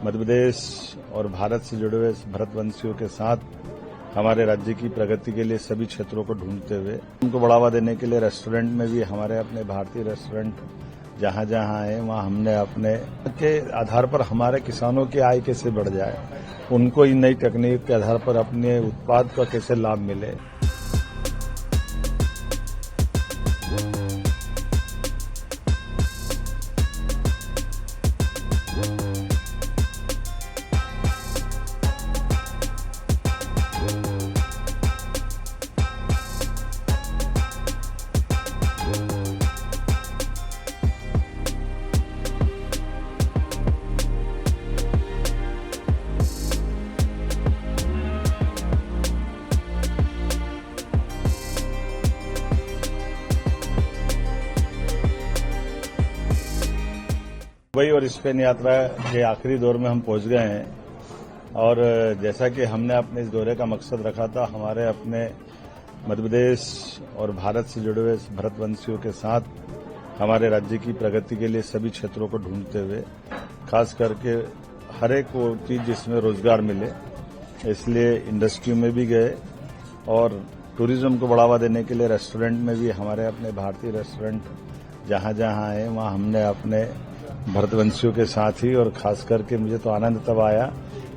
मध्य प्रदेश और भारत से जुड़े हुए भारतवंशियों के साथ हमारे राज्य की प्रगति के लिए सभी क्षेत्रों को ढूंढते हुए उनको बढ़ावा देने के लिए रेस्टोरेंट में भी हमारे अपने भारतीय रेस्टोरेंट जहां जहां आए वहां हमने अपने के आधार पर हमारे किसानों की आय कैसे बढ़ जाए, उनको इन नई तकनीक के आधार पर अपने उत्पाद का कैसे लाभ मिले। दुबई और स्पेन यात्रा के आखिरी दौर में हम पहुंच गए हैं और जैसा कि हमने अपने इस दौरे का मकसद रखा था, हमारे अपने मध्य प्रदेश और भारत से जुड़े हुए भारतवंशियों के साथ हमारे राज्य की प्रगति के लिए सभी क्षेत्रों को ढूंढते हुए खास करके हर एक वो चीज जिसमें रोजगार मिले, इसलिए इंडस्ट्री में भी गए और टूरिज्म को बढ़ावा देने के लिए रेस्टोरेंट में भी हमारे अपने भारतीय रेस्टोरेंट जहां जहां आए वहां हमने अपने भारतवंशियों के साथ ही और खास करके मुझे तो आनंद तब आया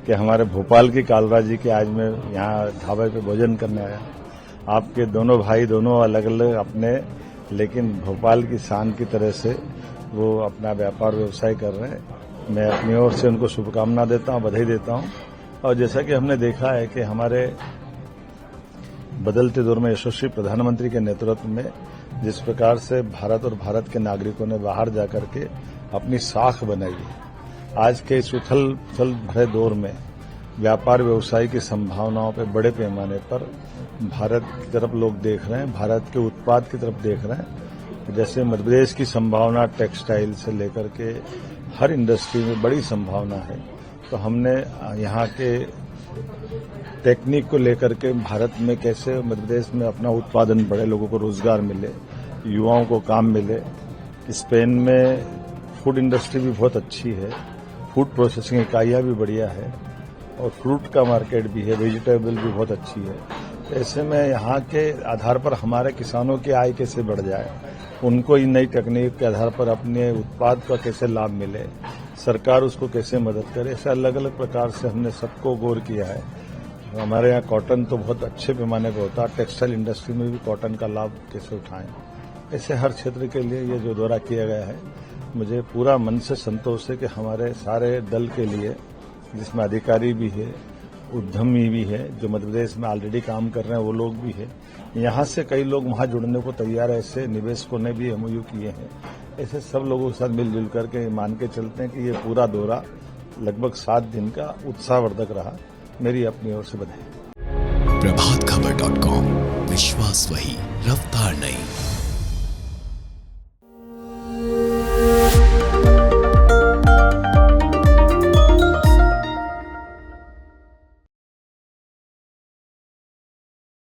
कि हमारे भोपाल की कालरा जी के आज मैं यहाँ ढाबे पे भोजन करने आया। आपके दोनों भाई दोनों अलग अलग अपने, लेकिन भोपाल की शान की तरह से वो अपना व्यापार व्यवसाय कर रहे हैं। मैं अपनी ओर से उनको शुभकामना देता हूँ, बधाई देता हूँ। और जैसा कि हमने देखा है कि हमारे बदलते दौर में यशस्वी प्रधानमंत्री के नेतृत्व में जिस प्रकार से भारत और भारत के नागरिकों ने बाहर जाकर के अपनी साख बनाई है, आज के इस उथल पुथल भरे दौर में व्यापार व्यवसाय की संभावनाओं पर बड़े पैमाने पर भारत की तरफ लोग देख रहे हैं, भारत के उत्पाद की तरफ देख रहे हैं। जैसे मध्य प्रदेश की संभावना टेक्सटाइल से लेकर के हर इंडस्ट्री में बड़ी संभावना है, तो हमने यहाँ के टेक्निक को लेकर के भारत में कैसे मध्य प्रदेश में अपना उत्पादन बढ़े, लोगों को रोजगार मिले, युवाओं को काम मिले। स्पेन में फूड इंडस्ट्री भी बहुत अच्छी है, फूड प्रोसेसिंग इकाइयां भी बढ़िया है और फ्रूट का मार्केट भी है, वेजिटेबल भी बहुत अच्छी है। ऐसे में यहाँ के आधार पर हमारे किसानों की आय कैसे बढ़ जाए, उनको इन नई तकनीक के आधार पर अपने उत्पाद का कैसे लाभ मिले, सरकार उसको कैसे मदद करे, ऐसे अलग अलग प्रकार से हमने सबको गौर किया है। हमारे यहाँ कॉटन तो बहुत अच्छे पैमाने पर होता है, टेक्सटाइल इंडस्ट्री में भी कॉटन का लाभ कैसे उठाएं, ऐसे हर क्षेत्र के लिए ये जो दौरा किया गया है, मुझे पूरा मन से संतोष है कि हमारे सारे दल के लिए, जिसमें अधिकारी भी है, उद्यमी भी है, जो मध्य प्रदेश में ऑलरेडी काम कर रहे हैं वो लोग भी है, यहाँ से कई लोग वहाँ जुड़ने को तैयार है, ऐसे निवेशकों ने भी एमओयू किए हैं। ऐसे सब लोगों के साथ मिलजुल करके मान के चलते हैं कि ये पूरा दौरा लगभग 7 दिन का उत्साहवर्धक रहा। मेरी अपनी ओर से बधाई। प्रभातखबर.com, विश्वास वही, रफ्तार नहीं।